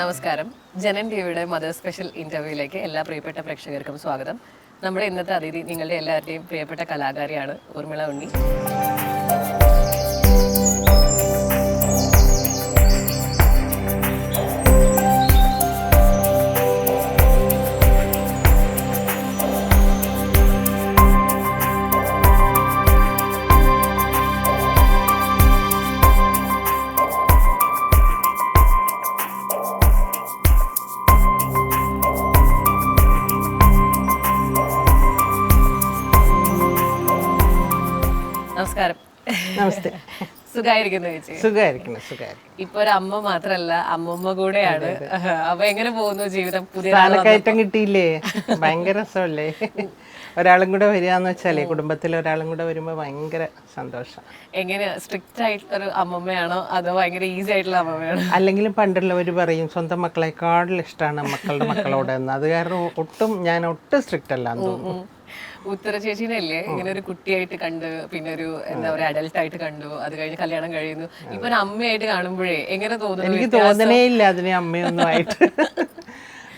നമസ്കാരം. ജനൻ ടിവിയുടെ mother special ഇന്റർവ്യൂയിലേക്ക് എല്ലാ പ്രിയപ്പെട്ട പ്രേക്ഷകർക്കും സ്വാഗതം. നമ്മുടെ ഇന്നത്തെ അതിഥി നിങ്ങളുടെ എല്ലാവരുടെയും പ്രിയപ്പെട്ട കലാകാരിയാണ് ഊർമിള ഉണ്ണി. നമസ്കാരം. നമസ്തേ. സുഖായിരിക്കുന്നു ചേച്ചി? സുഖായിരിക്കുന്നു. ഇപ്പൊ ഒരു അമ്മ മാത്രല്ല, അമ്മമ്മ കൂടെയാണ്. അപ്പൊ എങ്ങനെ പോകുന്നു ജീവിതം? പുതിയ സ്ഥാനക്കയറ്റം കിട്ടിയില്ലേ? ഭയങ്കര രസമല്ലേ? ഒരാളും കൂടെ വരികയെന്ന് വെച്ചാലേ, കുടുംബത്തിൽ ഒരാളും കൂടെ വരുമ്പോ ഭയങ്കര സന്തോഷം. എങ്ങനെ സ്ട്രിക്റ്റ് ആയിട്ടുള്ളൊരു അമ്മമ്മയാണോ അതോ ഭയങ്കര ഈസി ആയിട്ടുള്ള അമ്മമ്മയാണോ? അല്ലെങ്കിലും പണ്ടുള്ളവർ പറയും സ്വന്തം മക്കളെക്കാളും ഇഷ്ടമാണ് മക്കളുടെ മക്കളോട് എന്ന്. അത് കാരണം ഞാൻ ഒട്ടും സ്ട്രിക്റ്റ് അല്ലാന്ന് തോന്നുന്നു. ഉത്തര ചേച്ചീനല്ലേ ഇങ്ങനെ ഒരു കുട്ടിയായിട്ട് കണ്ട്, പിന്നെ ഒരു എന്താ പറയുക അഡൽട്ട് ആയിട്ട് കണ്ടു, അത് കഴിഞ്ഞ് കല്യാണം കഴിയുന്നു, ഇപ്പൊ ഒരു അമ്മയായിട്ട് കാണുമ്പോഴേ എങ്ങനെ തോന്നുന്നു? എനിക്ക് തോന്നണേ ഇല്ല അതിനെ അമ്മയൊന്നും ആയിട്ട്.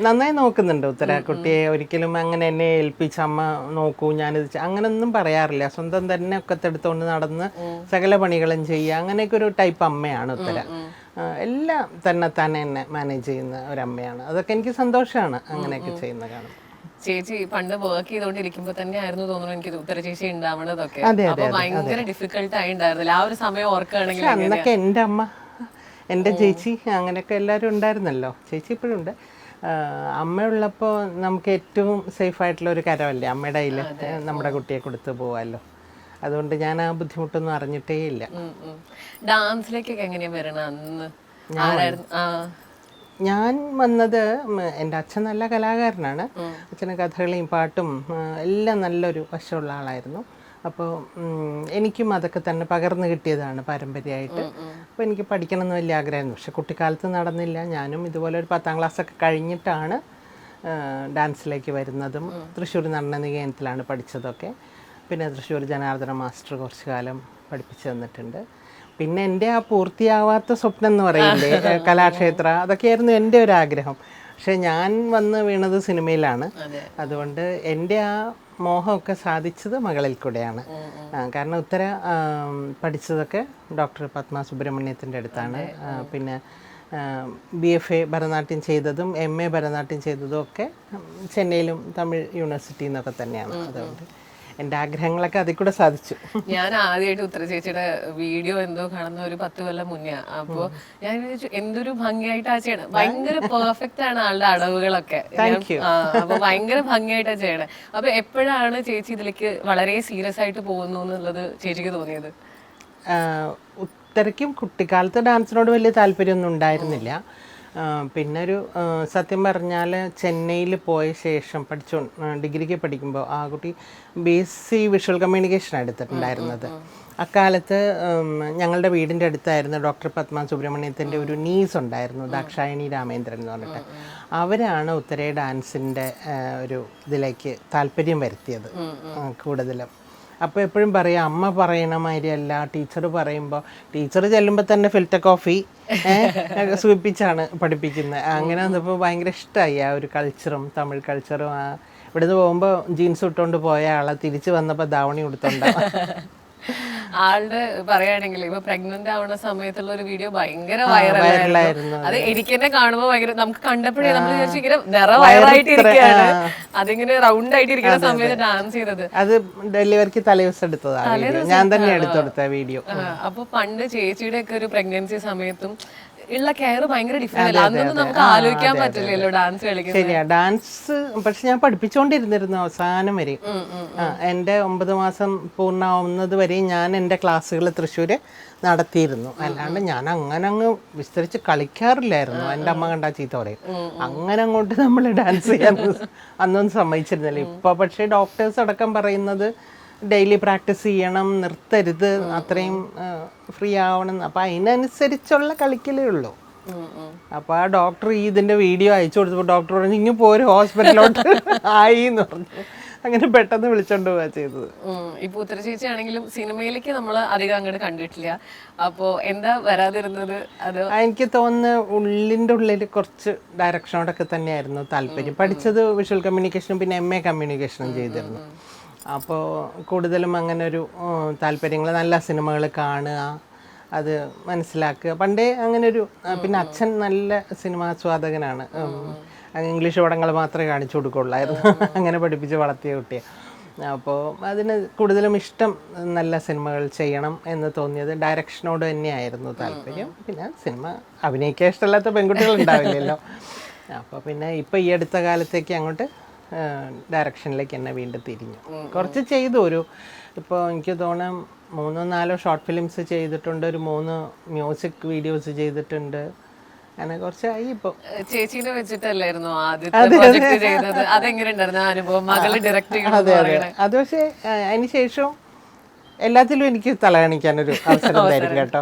നന്നായി നോക്കുന്നുണ്ട് ഉത്തര കുട്ടിയെ. ഒരിക്കലും അങ്ങനെ എന്നെ ഏൽപ്പിച്ച് അമ്മ നോക്കൂ ഞാനിത് അങ്ങനൊന്നും പറയാറില്ല. സ്വന്തം തന്നെ ഒക്കെ എടുത്തുകൊണ്ട് നടന്ന് സകല പണികളും ചെയ്യുക, അങ്ങനെയൊക്കെ ഒരു ടൈപ്പ് അമ്മയാണ് ഉത്തര. എല്ലാം തന്നെ മാനേജ് ചെയ്യുന്ന ഒരമ്മയാണ്. അതൊക്കെ എനിക്ക് സന്തോഷമാണ് അങ്ങനെയൊക്കെ ചെയ്യുന്ന കാണും. ചേച്ചി പണ്ട് വർക്ക് ചെയ്തോണ്ടിരിക്കുമ്പോ തന്നെ ആയിരുന്നു തോന്നുന്നു എനിക്ക് ഉത്തര ചേച്ചി ഉണ്ടാവണതൊക്കെ. അപ്പൊ ഭയങ്കര ഡിഫിക്കൽട്ട് ആയി ഉണ്ടായിരുന്നില്ല ആ ഒരു സമയം ഓർക്കുകയാണെങ്കിൽ? അന്നൊക്കെ എൻ്റെ അമ്മ, എൻ്റെ ചേച്ചി, അങ്ങനെയൊക്കെ എല്ലാവരും ഉണ്ടായിരുന്നല്ലോ. ചേച്ചി ഇപ്പോഴും ഉണ്ട്. അമ്മയുള്ളപ്പോൾ നമുക്ക് ഏറ്റവും സേഫ് ആയിട്ടുള്ള ഒരു കരമല്ലേ അമ്മയുടെ കയ്യിൽ നമ്മുടെ കുട്ടിയെ കൊടുത്ത് പോവാമല്ലോ. അതുകൊണ്ട് ഞാൻ ആ ബുദ്ധിമുട്ടൊന്നും അറിഞ്ഞിട്ടേ ഇല്ല. ഡാൻസിലേക്കൊക്കെ എങ്ങനെയാ വരണം അന്ന്? ഞാൻ വന്നത്, എൻ്റെ അച്ഛൻ നല്ല കലാകാരനാണ്. അച്ഛന് കഥകളിയും പാട്ടും എല്ലാം നല്ലൊരു വശമുള്ള ആളായിരുന്നു. അപ്പോൾ എനിക്കും അതൊക്കെ തന്നെ പകർന്നു കിട്ടിയതാണ് പാരമ്പര്യമായിട്ട്. അപ്പോൾ എനിക്ക് പഠിക്കണം എന്ന് വലിയ ആഗ്രഹമായിരുന്നു. പക്ഷെ കുട്ടിക്കാലത്ത് നടന്നില്ല. ഞാനും ഇതുപോലെ ഒരു 10ാം ക്ലാസ്സൊക്കെ കഴിഞ്ഞിട്ടാണ് ഡാൻസിലേക്ക് വരുന്നതും. തൃശ്ശൂർ നടനനികേതനത്തിലാണ് പഠിച്ചതൊക്കെ. പിന്നെ തൃശ്ശൂർ ജനാർദ്ദന മാസ്റ്റർ കുറച്ചു കാലം പഠിപ്പിച്ചു തന്നിട്ടുണ്ട്. പിന്നെ എൻ്റെ ആ പൂർത്തിയാവാത്ത സ്വപ്നം എന്ന് പറയില്ലേ, കലാക്ഷേത്ര, അതൊക്കെയായിരുന്നു എൻ്റെ ഒരു ആഗ്രഹം. പക്ഷെ ഞാൻ വന്ന് വീണത് സിനിമയിലാണ്. അതുകൊണ്ട് എൻ്റെ ആ മോഹമൊക്കെ സാധിച്ചത് മകളിൽ കൂടെയാണ്. കാരണം ഉത്തര പഠിച്ചതൊക്കെ ഡോക്ടർ പത്മ സുബ്രഹ്മണ്യത്തിൻ്റെ അടുത്താണ്. പിന്നെ BFA ഭരതനാട്യം ചെയ്തതും MA ഭരതനാട്യം ചെയ്തതും ഒക്കെ ചെന്നൈയിലും തമിഴ് യൂണിവേഴ്സിറ്റിയിൽ നിന്നൊക്കെ തന്നെയാണ്. അതുകൊണ്ട് എൻ്റെ ആഗ്രഹങ്ങളൊക്കെ അതിൽ കൂടെ സാധിച്ചു. ഞാൻ ആദ്യമായിട്ട് ഉത്തര ചേച്ചിയുടെ വീഡിയോ എന്തോ കാണുന്ന ഒരു 10 കൊല്ലം മുന്നേ. അപ്പൊ ഞാൻ വിചാരിച്ചു എന്തൊരു ഭംഗിയായിട്ടാ ചെയ്യണം. ഭയങ്കര പെർഫെക്റ്റ് ആണ് ആളുടെ അടവുകളൊക്കെ. അപ്പൊ ഭയങ്കര ഭംഗിയായിട്ടാ ചെയ്യണേ. അപ്പൊ എപ്പോഴാണ് ചേച്ചി ഇതിലേക്ക് വളരെ സീരിയസ് ആയിട്ട് പോകുന്നു എന്നുള്ളത് ചേച്ചിക്ക് തോന്നിയത്? ഉത്തരയ്ക്കും കുട്ടിക്കാലത്ത് ഡാൻസിനോട് വലിയ താല്പര്യമൊന്നും ഉണ്ടായിരുന്നില്ല. പിന്നെ ഒരു സത്യം പറഞ്ഞാൽ ചെന്നൈയിൽ പോയ ശേഷം ഡിഗ്രിക്ക് പഠിക്കുമ്പോൾ ആ കുട്ടി BSc വിഷ്വൽ കമ്മ്യൂണിക്കേഷനാണ് എടുത്തിട്ടുണ്ടായിരുന്നത്. അക്കാലത്ത് ഞങ്ങളുടെ വീടിൻ്റെ അടുത്തായിരുന്നു ഡോക്ടർ പത്മ സുബ്രഹ്മണ്യത്തിൻ്റെ ഒരു നീസ് ഉണ്ടായിരുന്നു, ദാക്ഷായണി രാമേന്ദ്രൻ എന്ന് പറഞ്ഞിട്ട്. അവരാണ് ഉത്തരയെ ഡാൻസിൻ്റെ ഒരു ഇതിലേക്ക് താല്പര്യം വരുത്തിയത് കൂടുതലും. അപ്പോൾ എപ്പോഴും പറയാം അമ്മ പറയണ മാതിരിയല്ല ടീച്ചർ പറയുമ്പോൾ. ടീച്ചർ ചെല്ലുമ്പോൾ തന്നെ ഫിൽറ്റർ കോഫി സൂചിപ്പിച്ചാണ് പഠിപ്പിക്കുന്നത്. അങ്ങനെ വന്നപ്പോൾ ഭയങ്കര ഇഷ്ടമായി ആ ഒരു കൾച്ചറും, തമിഴ് കൾച്ചറും. ഇവിടുന്ന് പോകുമ്പോൾ ജീൻസ് ഇട്ടുകൊണ്ട് പോയ ആളെ തിരിച്ച് വന്നപ്പോൾ ധാവണി കൊടുത്തോണ്ടാവും. ആളുടെ പറയുകയാണെങ്കിൽ ഇപ്പൊ പ്രഗ്നന്റ് ആവുന്ന സമയത്തുള്ള ഒരു വീഡിയോ ഭയങ്കര വൈറലായിരുന്നു. അത് എനിക്ക് തന്നെ കാണുമ്പോ ഭയങ്കര, നമുക്ക് കണ്ടപ്പോഴേ നമ്മൾ വിചാരിച്ചു ഇങ്ങനെ നിറവയറായിട്ടിരിക്കുകയാണ്, അതിങ്ങനെ റൗണ്ട് ആയിട്ടിരിക്കുന്ന സമയത്ത് ഡാൻസ് ചെയ്തത്. അത് ഡെലിവറിക്ക് തലേദിവസം എടുത്തതാണ്, ഞാൻ തന്നെ എടുത്തെടുത്ത വീഡിയോ. അപ്പൊ പണ്ട് ചേച്ചിയുടെ ഒക്കെ ഒരു പ്രഗ്നൻസി സമയത്തും ഉള്ള കെയർ ഭയങ്കര ഡിഫറെന്റ്. അതൊന്നും നമുക്ക് ആലോചിക്കാൻ പറ്റില്ലല്ലോ ഡാൻസ് കളിക്കുന്നത്. ശരിയാ, ഡാൻസ് പക്ഷെ ഞാൻ പഠിപ്പിച്ചുകൊണ്ടിരുന്നിരുന്നു അവസാനം വരെ. എൻ്റെ 9 മാസം പൂർണ്ണമാവുന്നത് വരെ ഞാൻ എൻ്റെ ക്ലാസ്സുകൾ തൃശ്ശൂർ നടത്തിയിരുന്നു. അല്ലാണ്ട് ഞാൻ അങ്ങനെ അങ്ങ് വിസ്തരിച്ച് കളിക്കാറില്ലായിരുന്നു. എൻ്റെ അമ്മ കണ്ടാ ചീത്ത പറയും. അങ്ങനെ അങ്ങോട്ട് നമ്മൾ ഡാൻസ് ചെയ്യാൻ അന്നൊന്നും സമ്മതിച്ചിരുന്നില്ല. ഇപ്പോൾ പക്ഷേ ഡോക്ടേഴ്സ് അടക്കം പറയുന്നത് ഡെയിലി പ്രാക്ടീസ് ചെയ്യണം, നിർത്തരുത്, അത്രയും ഫ്രീ ആവണം. അപ്പം അതിനനുസരിച്ചുള്ള കളിക്കലേ ഉള്ളൂ. അപ്പോൾ ആ ഡോക്ടർ ഇതിൻ്റെ വീഡിയോ അയച്ചു കൊടുത്തപ്പോൾ ഡോക്ടർ പറഞ്ഞു ഇങ്ങ് പോരും ഹോസ്പിറ്റലിലോട്ട് ആയി എന്ന് പറഞ്ഞു. അങ്ങനെ പെട്ടെന്ന് വിളിച്ചോണ്ട് പോവാ ചെയ്തത്. ഇപ്പൊ ഉത്തര ചേച്ചി ആണെങ്കിലും സിനിമയിലേക്ക് നമ്മൾ അധികം അങ്ങോട്ട് കണ്ടിട്ടില്ല. അപ്പോ എന്താ വരാതിരുന്നത്? അത് എനിക്ക് തോന്നുന്നു ഉള്ളിൻ്റെ ഉള്ളിൽ കുറച്ച് ഡയറക്ഷനോടൊക്കെ തന്നെയായിരുന്നു താല്പര്യം. പഠിച്ചത് വിഷ്വൽ കമ്മ്യൂണിക്കേഷനും പിന്നെ MA കമ്മ്യൂണിക്കേഷനും ചെയ്തിരുന്നു. അപ്പോൾ കൂടുതലും അങ്ങനെ ഒരു താല്പര്യങ്ങൾ, നല്ല സിനിമകൾ കാണുക, അത് മനസ്സിലാക്കുക. പണ്ടേ അങ്ങനെ ഒരു പിന്നെ അച്ഛൻ നല്ല സിനിമാസ്വാദകനാണ്. ഇംഗ്ലീഷ് പടങ്ങൾ മാത്രമേ കാണിച്ചു കൊടുക്കുള്ളായിരുന്നു. അങ്ങനെ പഠിപ്പിച്ച് വളർത്തിയ കുട്ടിയെ. അപ്പോൾ അതിന് കൂടുതലും ഇഷ്ടം നല്ല സിനിമകൾ ചെയ്യണം എന്ന് തോന്നിയത് ഡയറക്ഷനോട് തന്നെയായിരുന്നു താല്പര്യം. പിന്നെ സിനിമ അഭിനയിക്കാൻ ഇഷ്ടമില്ലാത്ത പെൺകുട്ടികളുണ്ടാവില്ലല്ലോ. അപ്പോൾ പിന്നെ ഇപ്പോൾ ഈ അടുത്ത കാലത്തേക്ക് അങ്ങോട്ട് ഡയറക്ഷനിലേക്ക് എന്നെ വീണ്ടും തിരിഞ്ഞു. കുറച്ച് ചെയ്തു. ഇപ്പോൾ എനിക്ക് തോന്നാം 3-4 ഷോർട്ട് ഫിലിംസ് ചെയ്തിട്ടുണ്ട്, ഒരു 3 മ്യൂസിക് വീഡിയോസ് ചെയ്തിട്ടുണ്ട്. അങ്ങനെ കുറച്ചായി. ഇപ്പോൾ ചേച്ചീനെ വെച്ചിട്ടല്ലായിരുന്നു ആദ്യത്തെ പ്രൊജക്ട് ചെയ്തത്? അതെങ്ങനെ ഉണ്ടായിരുന്നു അനുഭവം, മകള് ഡയറക്ട് ചെയ്യുന്നത്? അത് പക്ഷേ അതിന് ശേഷം എല്ലാത്തിലും എനിക്ക് തല കാണിക്കാനൊരു അവസരം തരും കേട്ടോ.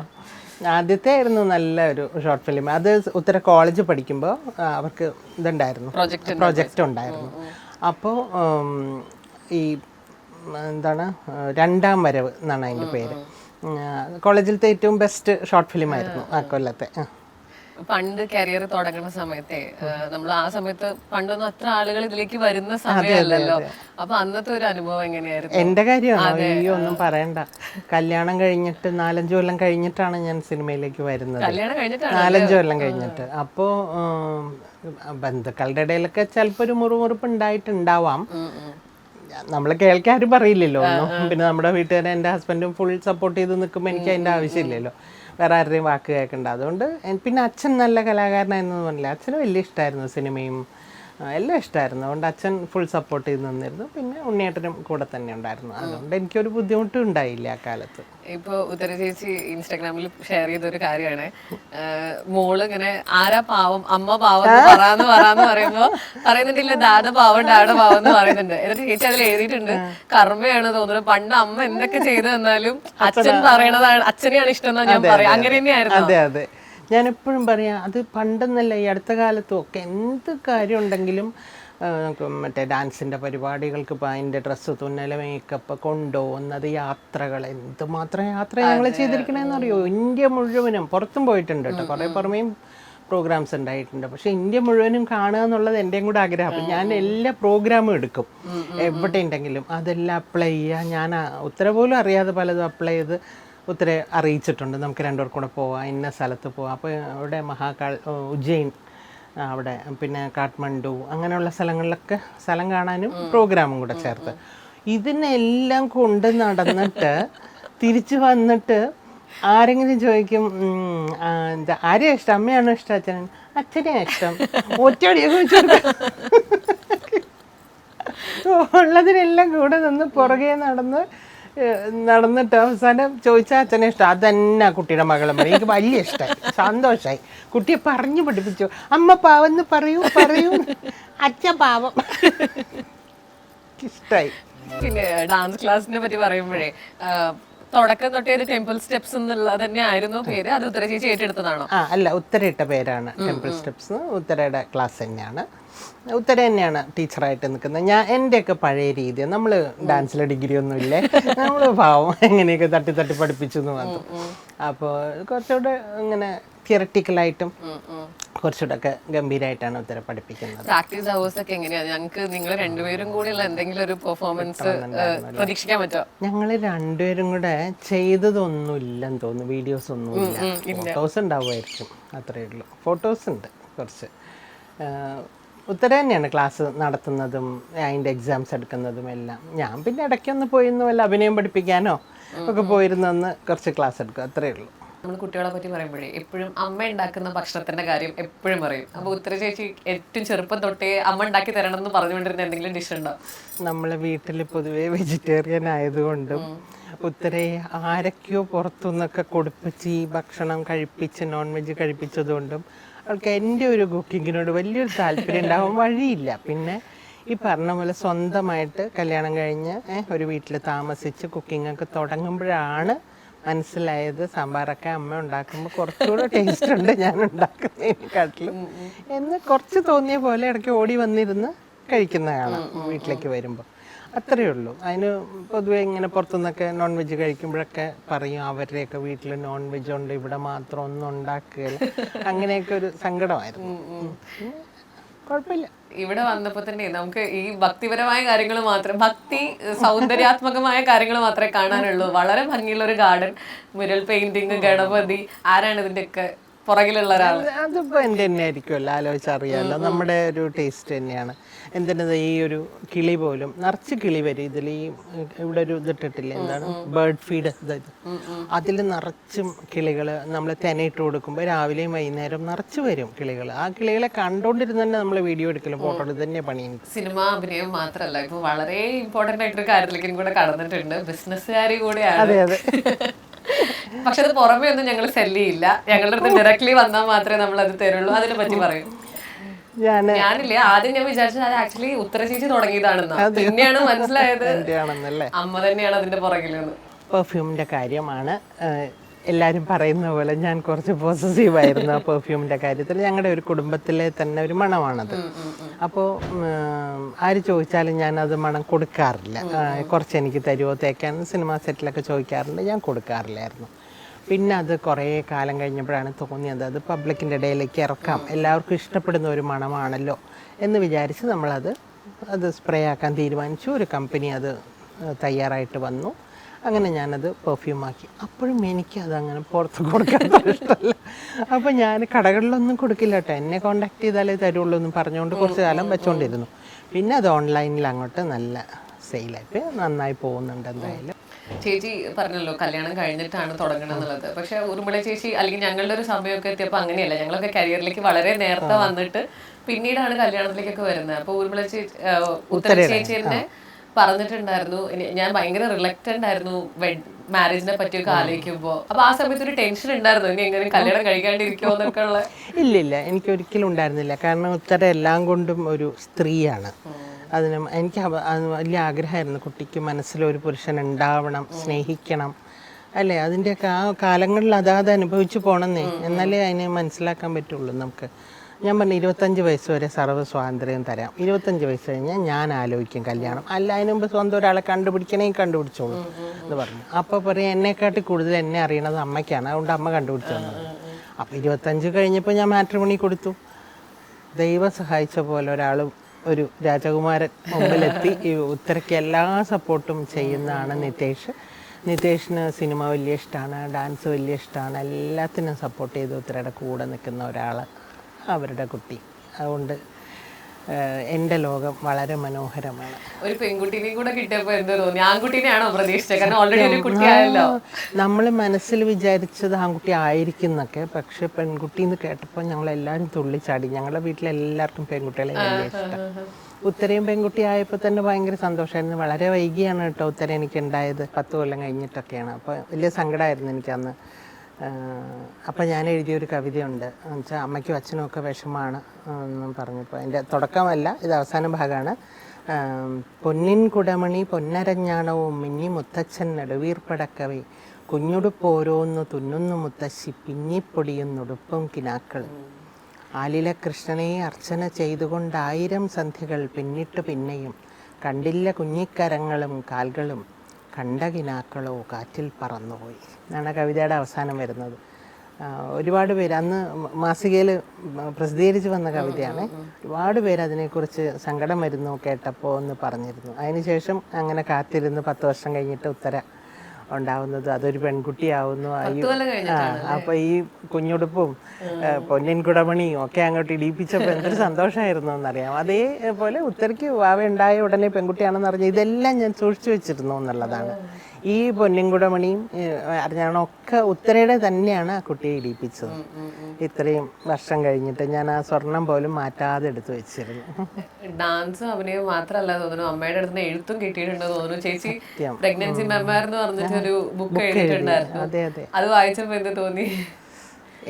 ആദ്യത്തെ ആയിരുന്നു നല്ല ഒരു ഷോർട്ട് ഫിലിം. അത് ഉത്തര കോളേജ് പഠിക്കുമ്പോൾ അവർക്ക് ഇതുണ്ടായിരുന്നു, പ്രൊജക്റ്റ് ഉണ്ടായിരുന്നു. അപ്പോൾ ഈ എന്താണ് രണ്ടാം വരവ് എന്നാണ് അതിൻ്റെ പേര്. കോളേജിലത്തെ ഏറ്റവും ബെസ്റ്റ് ഷോർട്ട് ഫിലിം ആയിരുന്നു ആ കൊല്ലത്തെ. പണ്ട് കരിയർ തുടങ്ങുന്ന സമയത്തെ നമ്മൾ ആ സമയത്ത് പണ്ടൊന്നും അത്ര ആളുകൾ ഇതിലേക്ക് വരുന്ന സമയമല്ലല്ലോ. അപ്പൊ അന്നത്തെ ഒരു അനുഭവം എങ്ങനെയായിരുന്നു? എന്റെ കാര്യമാണ്, അയ്യോ ഒന്നും പറയണ്ട. കല്യാണം കഴിഞ്ഞിട്ട് 4-5 കൊല്ലം കഴിഞ്ഞിട്ടാണ് ഞാൻ സിനിമയിലേക്ക് വരുന്നത്. 4-5 കൊല്ലം കഴിഞ്ഞിട്ട്. അപ്പോൾ ബന്ധുക്കളുടെ ഇടയിലൊക്കെ ചിലപ്പോൾ ഒരു മുറിമുറുപ്പ് ഉണ്ടായിട്ടുണ്ടാവാം. നമ്മൾ കേൾക്കാരും പറയില്ലല്ലോ ഒന്നും. പിന്നെ നമ്മുടെ വീട്ടുകാരെ എൻ്റെ ഹസ്ബൻഡും ഫുൾ സപ്പോർട്ട് ചെയ്ത് നിൽക്കുമ്പോൾ എനിക്ക് അതിൻ്റെ ആവശ്യമില്ലല്ലോ, വേറെ ആരുടെയും വാക്ക് കേൾക്കണ്ട. അതുകൊണ്ട് പിന്നെ അച്ഛൻ നല്ല കലാകാരനായിരുന്നു പറഞ്ഞില്ല, അച്ഛന് വലിയ ഇഷ്ടമായിരുന്നു സിനിമയും എല്ലാം ഇഷ്ടമായിരുന്നു. അതുകൊണ്ട് അച്ഛൻ ഫുൾ സപ്പോർട്ട് ചെയ്ത് നിന്നിരുന്നു. പിന്നെ ഉണ്ണിയേട്ടനും കൂടെ തന്നെ ഉണ്ടായിരുന്നു. അതുകൊണ്ട് എനിക്കൊരു ബുദ്ധിമുട്ടും ഉണ്ടായില്ല ആ കാലത്ത്. ഇപ്പോൾ ഉത്തര ചേച്ചി ഇൻസ്റ്റാഗ്രാമിൽ ഷെയർ ചെയ്തൊരു കാര്യമാണ്, മോള് ഇങ്ങനെ ആരാ പാവം, അമ്മ പാവം പറയാന്ന് പറയുമ്പോ പറയുന്നുണ്ടില്ല ഡാഡ പാവം എന്ന് പറയുന്നുണ്ട്. എന്നിട്ട് ചേച്ചി അതിൽ എഴുതിയിട്ടുണ്ട്, കർമ്മയാണ് തോന്നുന്നത്, പണ്ട് അമ്മ എന്തൊക്കെ ചെയ്തു തന്നാലും അച്ഛൻ പറയണതാണ്, അച്ഛനെയാണ് ഇഷ്ടം എന്നാ ഞാൻ പറയാം. അങ്ങനെ തന്നെയായിരുന്നു. അതെ അതെ, ഞാനെപ്പോഴും പറയാം, അത് പണ്ടെന്നല്ല ഈ അടുത്ത കാലത്തും ഒക്കെ എന്ത് കാര്യം ഉണ്ടെങ്കിലും മറ്റേ ഡാൻസിൻ്റെ പരിപാടികൾക്ക് ഇപ്പോൾ അതിൻ്റെ ഡ്രസ്സ്, തുന്നൽ, മേക്കപ്പ്, കൊണ്ടുപോകുന്നത്, യാത്രകൾ, എന്തുമാത്രം യാത്ര ഞങ്ങൾ ചെയ്തിരിക്കണമെന്ന് അറിയോ. ഇന്ത്യ മുഴുവനും, പുറത്തും പോയിട്ടുണ്ട് കേട്ടോ, കുറേ പുറമേയും പ്രോഗ്രാംസ് ഉണ്ടായിട്ടുണ്ട്. പക്ഷേ ഇന്ത്യ മുഴുവനും കാണുക എന്നുള്ളത് എൻ്റെയും കൂടെ ആഗ്രഹം. അപ്പം ഞാൻ എല്ലാ പ്രോഗ്രാമും എടുക്കും, എവിടെ ഉണ്ടെങ്കിലും അതെല്ലാം അപ്ലൈ ചെയ്യുക. ഞാൻ ഉത്തര പോലും അറിയാതെ പലതും അപ്ലൈ ചെയ്ത് ഉത്തര അറിയിച്ചിട്ടുണ്ട്, നമുക്ക് രണ്ടുപേർ കൂടെ പോവാം, ഇന്ന സ്ഥലത്ത് പോവാം. അപ്പോൾ അവിടെ ഉജ്ജയിൻ, അവിടെ പിന്നെ കാഠ്മണ്ഡു, അങ്ങനെയുള്ള സ്ഥലങ്ങളിലൊക്കെ സ്ഥലം കാണാനും പ്രോഗ്രാമും കൂടെ ചേർത്ത് ഇതിനെല്ലാം കൊണ്ട് നടന്നിട്ട് തിരിച്ചു വന്നിട്ട് ആരെങ്കിലും ചോദിക്കും, ആരെയാ ഇഷ്ടം, അമ്മയാണോ ഇഷ്ടം, അച്ഛനെയാ ഇഷ്ടം, ഒറ്റയടിയൊക്കെ ചോദിച്ചു ഉള്ളതിനെല്ലാം കൂടെ നിന്ന് പുറകെ നടന്നിട്ട് അവസാനം ചോദിച്ചാൽ അച്ഛനെ ഇഷ്ടം, അതന്നെ കുട്ടിയുടെ മകളെ മതി. എനിക്ക് വലിയ ഇഷ്ടമായി, സന്തോഷമായി. കുട്ടിയെ പറഞ്ഞു പഠിപ്പിച്ചു, അമ്മ പാവെന്ന് പറയൂ അച്ഛൻ പാവം, ഇഷ്ടമായി. പിന്നെ ഡാൻസ് ക്ലാസിനെ പറ്റി പറയുമ്പോഴേ തുടക്കം തൊട്ടേ ഒരു ടെമ്പിൾ സ്റ്റെപ്സ് എന്നുള്ളത് തന്നെ ആയിരുന്നു പേര്, അത് ഉത്തര ചേച്ചി ഏറ്റെടുത്തതാണോ? അല്ല, ഉത്തരയിട്ട പേരാണ് ടെമ്പിൾ സ്റ്റെപ്സ്. ഉത്തരയുടെ ക്ലാസ് തന്നെയാണ്, ഉത്തര തന്നെയാണ് ടീച്ചറായിട്ട് നിൽക്കുന്നത്. എൻ്റെയൊക്കെ പഴയ രീതി, നമ്മൾ ഡാൻസിലെ ഡിഗ്രി ഒന്നും ഇല്ലേ, നമ്മൾ പാവം എങ്ങനെയൊക്കെ തട്ടി പഠിപ്പിച്ചു എന്ന് മാത്രം. അപ്പോൾ കുറച്ചുകൂടെ ഇങ്ങനെ തിയററ്റിക്കലായിട്ടും കുറച്ചുകൂടെ ഒക്കെ ഗംഭീരമായിട്ടാണ് ഉത്തര പഠിപ്പിക്കുന്നത്. പ്രാക്ടീസ് ഹവേഴ്സ് ഒക്കെ എങ്ങനെയാണ്? ഞങ്ങൾക്ക് നിങ്ങൾ രണ്ടുപേരും കൂടിയുള്ള എന്തെങ്കിലും ഒരു പെർഫോമൻസ് പ്രതീക്ഷിക്കാൻ പറ്റുമോ? ഞങ്ങൾ രണ്ടുപേരും കൂടെ ചെയ്തതൊന്നും ഇല്ലെന്ന് തോന്നുന്നു, വീഡിയോസ് ഒന്നുമില്ല. ഫോട്ടോസ് ഉണ്ടാവുമായിരിക്കും, അത്രയേ ഉള്ളൂ. ഫോട്ടോസ് ഉണ്ട് കുറച്ച്. ഉത്തര തന്നെയാണ് ക്ലാസ് നടത്തുന്നതും അതിൻ്റെ എക്സാംസ് എടുക്കുന്നതും എല്ലാം. ഞാൻ പിന്നെ ഇടയ്ക്കൊന്ന് പോയിരുന്നു, വല്ല അഭിനയം പഠിപ്പിക്കാനോ ഒക്കെ പോയിരുന്നൊന്ന് കുറച്ച് ക്ലാസ് എടുക്കും, അത്രയേ ഉള്ളൂ. നമ്മൾ കുട്ടികളെ പറ്റി പറയുമ്പോഴേ എപ്പോഴും അമ്മ ഉണ്ടാക്കുന്ന ഭക്ഷണത്തിന്റെ കാര്യം എപ്പോഴും പറയും. അപ്പോൾ ഉത്തര ചേച്ചി ഏറ്റവും ചെറുപ്പം തൊട്ടേ അമ്മ ഉണ്ടാക്കി തരണം എന്ന് പറഞ്ഞുകൊണ്ടിരുന്ന എന്തെങ്കിലും ഡിഷ് ഉണ്ടോ? നമ്മളെ വീട്ടിൽ പൊതുവേ വെജിറ്റേറിയൻ ആയതുകൊണ്ടും ഉത്തരയെ ആരൊക്കെയോ പുറത്തുനിന്നൊക്കെ കൊടുപ്പിച്ച് ഈ ഭക്ഷണം കഴിപ്പിച്ച് നോൺ വെജ് കഴിപ്പിച്ചതുകൊണ്ടും അവൾക്ക് എൻ്റെ ഒരു കുക്കിങ്ങിനോട് വലിയൊരു താല്പര്യം ഉണ്ടാവാൻ വഴിയില്ല. പിന്നെ ഈ പറഞ്ഞ പോലെ സ്വന്തമായിട്ട് കല്യാണം കഴിഞ്ഞ് ഒരു വീട്ടിൽ താമസിച്ച് കുക്കിങ്ങൊക്കെ തുടങ്ങുമ്പോഴാണ് മനസ്സിലായത് സാമ്പാറൊക്കെ അമ്മ ഉണ്ടാക്കുമ്പോൾ കുറച്ചുകൂടെ ടേസ്റ്റ് ഉണ്ട് ഞാൻ ഉണ്ടാക്കുന്നതിനെക്കാട്ടിലും എന്ന് കുറച്ച് തോന്നിയ പോലെ ഇടയ്ക്ക് ഓടി വന്നിരുന്ന് കഴിക്കുന്ന കാണാം വീട്ടിലേക്ക് വരുമ്പോൾ. അത്രയേ ഉള്ളൂ. അതിന് പൊതുവേ ഇങ്ങനെ പുറത്തുനിന്നൊക്കെ നോൺ വെജ് കഴിക്കുമ്പോഴൊക്കെ പറയും അവരുടെയൊക്കെ വീട്ടിൽ നോൺ വെജ് ഉണ്ട്, ഇവിടെ മാത്രം ഒന്നും ഉണ്ടാക്കുകയില്ല, അങ്ങനെയൊക്കെ ഒരു സങ്കടമായിരുന്നു. കുഴപ്പമില്ല. ഇവിടെ വന്നപ്പോ തന്നെ നമുക്ക് ഈ ഭക്തിപരമായ കാര്യങ്ങൾ മാത്രം, ഭക്തി സൗന്ദര്യാത്മകമായ കാര്യങ്ങൾ മാത്രമേ കാണാനുള്ളൂ. വളരെ ഭംഗിയുള്ള ഒരു ഗാർഡൻ, മുരൽ പെയിന്റിങ്, ഗണപതി, ആരാണ് ഇതിന്റെയൊക്കെ പുറകിലുള്ള ഒരാൾ? അതിപ്പോൾ എൻ്റെ തന്നെ ആയിരിക്കുമല്ലോ, ആലോചിച്ചറിയാമല്ലോ, നമ്മുടെ ഒരു ടേസ്റ്റ് തന്നെയാണ്. എന്തിനത് ഈ ഒരു കിളി പോലും നിറച്ച് കിളി വരും ഇതിൽ. ഈ ഇവിടെ ഒരു ഇതിട്ടിട്ടില്ല, എന്താണ് ബേർഡ് ഫീഡ്, അതിൽ നിറച്ചും കിളികൾ നമ്മൾ തെനയിട്ട് കൊടുക്കുമ്പോൾ രാവിലെയും വൈകുന്നേരം നിറച്ച് വരും കിളികൾ. ആ കിളികളെ കണ്ടുകൊണ്ടിരുന്ന് തന്നെ നമ്മൾ വീഡിയോ എടുക്കലും ഫോട്ടോ എടുത്ത് തന്നെ പണി. സിനിമ അഭിനയം മാത്രമല്ല, ഇപ്പൊ വളരെ ഇമ്പോർട്ടന്റ് ആയിട്ടൊരു കാര്യത്തിലേക്കും കൂടെ കടന്നിട്ടുണ്ട്, ബിസിനസ്സുകാരി കൂടെയാണ്. അതെ അതെ. പക്ഷെ അത് പുറമേ ഒന്നും ഞങ്ങൾ സെല്ല് ചെയ്യില്ല, ഞങ്ങളുടെ അടുത്ത് ഡയറക്ട്ലി വന്നാൽ മാത്രമേ നമ്മൾ അത് തരുള്ളൂ. അതിനെ പറ്റി പറയും. ഞാനില്ലേ, ആദ്യം ഞാൻ വിചാരിച്ചത് അത് ആക്ച്വലി ഉത്തര ചേച്ചി തുടങ്ങിയതാണെന്ന്, പിന്നെയാണ് മനസ്സിലായത് അമ്മ തന്നെയാണ് അതിന്റെ പുറകിലെന്ന്. പെർഫ്യൂമിൻ്റെ കാര്യമാണ് എല്ലാവരും പറയുന്ന പോലെ ഞാൻ കുറച്ച് പോസസീവായിരുന്നു ആ പെർഫ്യൂമിൻ്റെ കാര്യത്തിൽ. ഞങ്ങളുടെ ഒരു കുടുംബത്തിലെ തന്നെ ഒരു മണമാണത്. അപ്പോൾ ആര് ചോദിച്ചാലും ഞാനത് മണം കൊടുക്കാറില്ല. കുറച്ച് എനിക്ക് തരുമോ തേക്കാൻ സിനിമാ സെറ്റിലൊക്കെ ചോദിക്കാറുണ്ട്, ഞാൻ കൊടുക്കാറില്ലായിരുന്നു. പിന്നെ അത് കുറേ കാലം കഴിഞ്ഞപ്പോഴാണ് തോന്നിയത് അത് പബ്ലിക്കിൻ്റെ ഇടയിലേക്ക് ഇറക്കാം, എല്ലാവർക്കും ഇഷ്ടപ്പെടുന്ന ഒരു മണമാണല്ലോ എന്ന് വിചാരിച്ച് അത് സ്പ്രേ ആക്കാൻ തീരുമാനിച്ചു. ഒരു കമ്പനി അത് തയ്യാറായിട്ട് വന്നു. അങ്ങനെ ഞാനത് പെർഫ്യൂമാക്കി. അപ്പോഴും എനിക്കതങ്ങനെ പുറത്ത് കൊടുക്കാൻ ഇഷ്ടമല്ല. അപ്പോൾ ഞാൻ കടകളിലൊന്നും കൊടുക്കില്ല കേട്ടോ, എന്നെ കോണ്ടാക്ട് ചെയ്താലേ തരുള്ളൂ എന്ന് പറഞ്ഞുകൊണ്ട് കുറച്ച് കാലം വെച്ചുകൊണ്ടിരുന്നു. പിന്നെ അത് ഓൺലൈനിൽ അങ്ങോട്ട് നല്ല സെയിലായിട്ട് നന്നായി പോകുന്നുണ്ട്. എന്തായാലും ചേച്ചി പറഞ്ഞല്ലോ കല്യാണം കഴിഞ്ഞിട്ടാണ് തുടങ്ങണം എന്നുള്ളത്. പക്ഷെ ഊർമിള ചേച്ചി അല്ലെങ്കിൽ ഞങ്ങളുടെ ഒരു സമയമൊക്കെ എത്തിയപ്പോൾ അങ്ങനെയല്ല, ഞങ്ങളൊക്കെ കരിയറിലേക്ക് വളരെ നേരത്തെ വന്നിട്ട് പിന്നീടാണ് കല്യാണത്തിലേക്കൊക്കെ വരുന്നത്. അപ്പൊ ഊർമിള ചേച്ചി ഉത്തര ചേച്ചി തന്നെ പറഞ്ഞിട്ടുണ്ടായിരുന്നു, ഞാൻ ഭയങ്കര റിലക്റ്റന്റ് ആയിരുന്നു മാരേജിനെ പറ്റിയൊക്കെ ആലോചിക്കുമ്പോ. അപ്പൊ ആ സമയത്ത് ഒരു ടെൻഷൻ ഉണ്ടായിരുന്നു, ഇനി എങ്ങനെ കല്യാണം കഴിക്കാണ്ടിരിക്കുമോ എന്നൊക്കെ ഉള്ള? ഇല്ല, എനിക്ക് ഒരിക്കലും ഉണ്ടായിരുന്നില്ല. കാരണം ഉത്തര എല്ലാം കൊണ്ടും ഒരു സ്ത്രീയാണ്. എനിക്ക് വലിയ ആഗ്രഹമായിരുന്നു കുട്ടിക്ക് മനസ്സിലൊരു പുരുഷൻ ഉണ്ടാവണം, സ്നേഹിക്കണം, അല്ലേ? അതിൻ്റെയൊക്കെ ആ കാലങ്ങളിൽ അതാത് അനുഭവിച്ചു പോകണമെന്നേ, എന്നാലേ അതിനെ മനസ്സിലാക്കാൻ പറ്റുള്ളൂ നമുക്ക്. ഞാൻ പറഞ്ഞു 25 വയസ്സ് വരെ സർവ്വ സ്വാതന്ത്ര്യം തരാം, 25 വയസ്സ് കഴിഞ്ഞാൽ ഞാൻ ആലോചിക്കും കല്യാണം, അല്ല അതിന് മുമ്പ് സ്വന്തം ഒരാളെ കണ്ടുപിടിച്ചോളൂ എന്ന് പറഞ്ഞു. അപ്പോൾ പറയും എന്നെക്കാട്ടി കൂടുതൽ എന്നെ അറിയണത് അമ്മയ്ക്കാണ്, അതുകൊണ്ട് അമ്മ കണ്ടുപിടിച്ചോളൂ. അപ്പോൾ 25 കഴിഞ്ഞപ്പോൾ ഞാൻ മാട്രിമോണി കൊടുത്തു. ദൈവം സഹായിച്ച പോലെ ഒരു രാജകുമാരൻ മുമ്പിലെത്തി. ഈ ഉത്തരയ്ക്ക് എല്ലാ സപ്പോർട്ടും ചെയ്യുന്നതാണ് നിതേഷിന് സിനിമ വലിയ ഇഷ്ടമാണ്, ഡാൻസ് വലിയ ഇഷ്ടമാണ്, എല്ലാത്തിനും സപ്പോർട്ട് ചെയ്ത് ഉത്തരയുടെ കൂടെ നിൽക്കുന്ന ഒരാൾ അവരുടെ കുട്ടി. അതുകൊണ്ട് എൻ്റെ ലോകം വളരെ മനോഹരമാണ്. ഒരു പെൺകുട്ടീനെയും കൂടെ കിട്ടിയപ്പോൾ എന്ത് തോന്നി? ആൺകുട്ടീനെയാണോ പ്രതീക്ഷിച്ചത്? കാരണം ഓൾറെഡി ഒരു കുട്ടിയായല്ലോ. നമ്മൾ മനസ്സിൽ വിചാരിച്ചത് ആൺകുട്ടി ആയിരിക്കും എന്നൊക്കെ, പക്ഷെ പെൺകുട്ടി എന്ന് കേട്ടപ്പോൾ ഞങ്ങളെല്ലാവരും തുള്ളിച്ചാടി. ഞങ്ങളുടെ വീട്ടിലെല്ലാവർക്കും പെൺകുട്ടികളെ വലിയ ഇഷ്ടം. ഉത്തരയും പെൺകുട്ടി ആയപ്പോൾ തന്നെ ഭയങ്കര സന്തോഷമായിരുന്നു. വളരെ വൈകിയാണ് കേട്ടോ ഉത്തര എനിക്ക് ഉണ്ടായത്, 10 കൊല്ലം കഴിഞ്ഞിട്ടൊക്കെയാണ്. അപ്പോൾ വലിയ സങ്കടമായിരുന്നു എനിക്കന്ന്. അപ്പം ഞാൻ എഴുതിയൊരു കവിതയുണ്ട്, എന്നുവെച്ചാൽ അമ്മയ്ക്കും അച്ഛനും ഒക്കെ വിഷമമാണ് എന്ന് പറഞ്ഞപ്പോൾ അതിൻ്റെ തുടക്കമല്ല, ഇത് അവസാന ഭാഗമാണ്. പൊന്നിൻ കുടമണി പൊന്നരഞ്ഞാണവും മിന്നി മുത്തച്ഛൻ നെടുവീർപ്പടക്കവേ, കുഞ്ഞുടുപ്പോരോന്നു തുന്നുന്നു മുത്തശ്ശി പിന്നിപ്പൊടിയുന്നുടുപ്പും കിനാക്കൾ. ആലില കൃഷ്ണനെ അർച്ചന ചെയ്തുകൊണ്ട് 1000 സന്ധ്യകൾ പിന്നിട്ടു പിന്നെയും കണ്ടില്ല കുഞ്ഞിക്കരങ്ങളും കാൽകളും, കണ്ട കിനാക്കളോ കാറ്റിൽ പറന്നുപോയി എന്നാണ് കവിതയുടെ അവസാനം വരുന്നത്. ഒരുപാട് പേര് അന്ന് മാസികയിൽ പ്രസിദ്ധീകരിച്ച് വന്ന കവിതയാണ്. ഒരുപാട് പേര് അതിനെക്കുറിച്ച് സങ്കടം വരുന്നു കേട്ടപ്പോൾ എന്ന് പറഞ്ഞിരുന്നു. അതിനുശേഷം അങ്ങനെ കാത്തിരുന്ന് 10 വർഷം കഴിഞ്ഞിട്ട് ഉത്തര ഉണ്ടാവുന്നത്, അതൊരു പെൺകുട്ടിയാവുന്നു. അപ്പോൾ ഈ കുഞ്ഞുടുപ്പും പൊന്നിൻ കുടമണിയും ഒക്കെ അങ്ങോട്ട് ഇടിപ്പിച്ചപ്പോൾ എന്തൊരു സന്തോഷമായിരുന്നു എന്നറിയാം. അതേപോലെ ഉത്തരയ്ക്ക് വാവ ഉണ്ടായ ഉടനെ പെൺകുട്ടിയാണെന്ന് അറിഞ്ഞു. ഇതെല്ലാം ഞാൻ സൂക്ഷിച്ചു വെച്ചിരുന്നു എന്നുള്ളതാണ്. ഈ പൊന്നിൻകുടമണിയും അറിഞ്ഞാണൊക്കെ ഉത്തരയുടെ തന്നെയാണ് ആ കുട്ടിയെ ഇടിപ്പിച്ചത്. ഇത്രയും വർഷം കഴിഞ്ഞിട്ട് ഞാൻ ആ സ്വർണം പോലും മാറ്റാതെ എടുത്തു വെച്ചിരുന്നു. ഡാൻസും അഭിനയവും മാത്രമല്ല തോന്നുന്നു, അമ്മയുടെ അടുത്ത് എഴുത്തും കിട്ടിയിട്ടുണ്ടെന്ന് തോന്നുന്നു. ചേച്ചി പ്രഗ്നൻസി മെമ്മോയർ എന്ന് പറഞ്ഞിട്ട് ഒരു ബുക്ക് എഴുതിയിട്ടുണ്ടായിരുന്നു. അതെ അതെ. അത് വായിച്ചപ്പോൾ എന്ത് തോന്നി?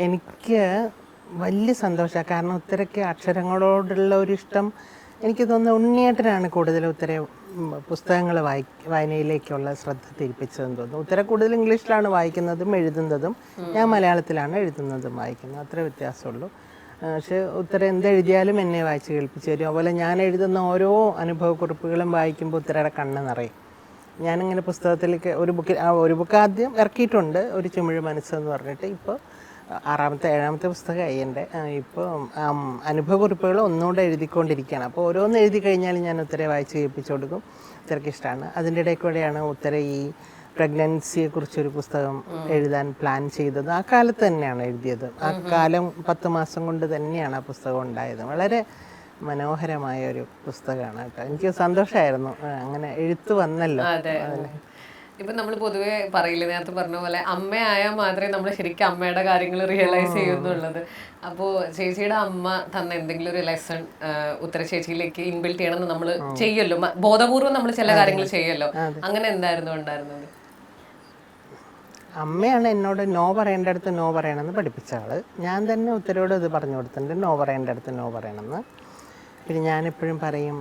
എനിക്ക് വലിയ സന്തോഷമാണ്. കാരണം ഉത്തരയ്ക്ക് അക്ഷരങ്ങളോടുള്ള ഒരു ഇഷ്ടം എനിക്ക് തോന്നുന്നു ഉണ്ണിയേട്ടനാണ് കൂടുതൽ ഉത്തര പുസ്തകങ്ങൾ വായനയിലേക്കുള്ള ശ്രദ്ധ തിരിപ്പിച്ചതെന്ന് തോന്നുന്നു. ഉത്തര കൂടുതൽ ഇംഗ്ലീഷിലാണ് വായിക്കുന്നതും എഴുതുന്നതും, ഞാൻ മലയാളത്തിലാണ് എഴുതുന്നതും വായിക്കുന്നത്, അത്ര വ്യത്യാസമുള്ളൂ. പക്ഷെ ഉത്തരം എന്തെഴുതിയാലും എന്നെ വായിച്ച് കേൾപ്പിച്ചു തരും. അതുപോലെ ഞാൻ എഴുതുന്ന ഓരോ അനുഭവക്കുറിപ്പുകളും വായിക്കുമ്പോൾ ഉത്തരയുടെ കണ്ണ് നിറയും. ഞാനിങ്ങനെ പുസ്തകത്തിലേക്ക് ഒരു ബുക്ക് ആദ്യം ഇറക്കിയിട്ടുണ്ട്, ഒരു ചുമിഴ് മനസ്സെന്ന് പറഞ്ഞിട്ട്. ഇപ്പോൾ 7ാമത്തെ പുസ്തകമായി എൻ്റെ. ഇപ്പോൾ അനുഭവക്കുറിപ്പുകൾ ഒന്നുകൂടെ എഴുതിക്കൊണ്ടിരിക്കുകയാണ്. അപ്പോൾ ഓരോന്ന് എഴുതി കഴിഞ്ഞാൽ ഞാൻ ഉത്തരയെ വായിച്ച് കേൾപ്പിച്ചു കൊടുക്കും. ഉത്തരയ്ക്ക് ഇഷ്ടമാണ്. അതിൻ്റെ ഇടയിൽ കൂടെയാണ് ഉത്തര ഈ പ്രഗ്നൻസിയെക്കുറിച്ചൊരു പുസ്തകം എഴുതാൻ പ്ലാൻ ചെയ്തത്. ആ കാലത്ത് തന്നെയാണ് എഴുതിയത്. ആ കാലം 10 മാസം കൊണ്ട് തന്നെയാണ് ആ പുസ്തകം ഉണ്ടായത്. വളരെ മനോഹരമായ ഒരു പുസ്തകമാണ് കേട്ടോ. എനിക്ക് സന്തോഷമായിരുന്നു അങ്ങനെ എഴുത്ത് വന്നല്ലോ. ഇപ്പൊ നമ്മൾ പൊതുവെ പറയില്ല, നേരത്തെ പറഞ്ഞ പോലെ അമ്മയായാൽ മാത്രമേ നമ്മൾ ശരിക്കും അമ്മയുടെ കാര്യങ്ങൾ റിയലൈസ് ചെയ്യുന്നുള്ളത്. അപ്പോൾ ചേച്ചിയുടെ അമ്മ തന്ന എന്തെങ്കിലും ഒരു ലെസൺ ഉത്തര ചേച്ചിയിലേക്ക് ഇൻബിൽറ്റ് ചെയ്യണമെന്ന് നമ്മൾ ചെയ്യല്ലോ, ബോധപൂർവ്വം നമ്മൾ ചില കാര്യങ്ങൾ ചെയ്യല്ലോ. അങ്ങനെ എന്തായിരുന്നു ഉണ്ടായിരുന്നത്? അമ്മയാണ് എന്നോട് നോ പറയേണ്ട അടുത്ത് നോ പറയണമെന്ന് പഠിപ്പിച്ച ആള്. ഞാൻ തന്നെ ഉത്തരയോട് ഇത് പറഞ്ഞു കൊടുത്തിട്ടുണ്ട്, നോ പറയേണ്ട അടുത്ത് നോ പറയണമെന്ന്. പിന്നെ ഞാനെപ്പോഴും പറയും,